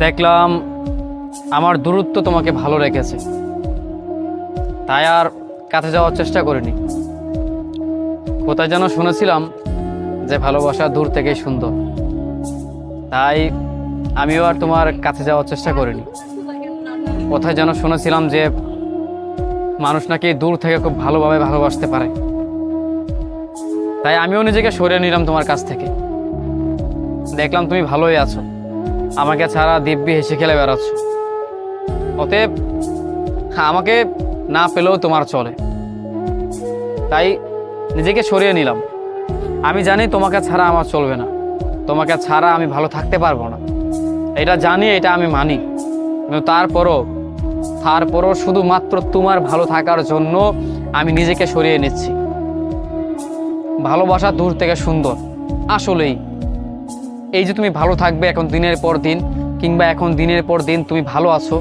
দেখলাম আমার দূরত্ব তোমাকে ভালো রেখেছে, তাই আর কাছে যাওয়ার চেষ্টা করিনি। কোথায় যেন শুনেছিলাম যে ভালোবাসা দূর থেকেই সুন্দর, তাই আমিও আর তোমার কাছে যাওয়ার চেষ্টা করিনি। কোথায় যেন শুনেছিলাম যে মানুষ নাকি দূর থেকে খুব ভালোভাবে ভালোবাসতে পারে, তাই আমিও নিজেকে সরিয়ে নিলাম তোমার কাছ থেকে। দেখলাম তুমি ভালোই আছো, আমাকে ছাড়া দিব্যি হেসে খেলে বেড়াচ্ছ। অতএব আমাকে না পেলেও তোমার চলে, তাই নিজেকে সরিয়ে নিলাম। আমি জানি তোমাকে ছাড়া আমার চলবে না, তোমাকে ছাড়া আমি ভালো থাকতে পারবো না, এটা জানি, এটা আমি মানি। কিন্তু তারপরও শুধুমাত্র তোমার ভালো থাকার জন্য আমি নিজেকে সরিয়ে নিচ্ছি। ভালোবাসা দূর থেকে সুন্দর আসলেই। এই যে তুমি ভালো থাকবে এখন দিনের পর দিন, কিংবা এখন দিনের পর দিন তুমি ভালো আছো,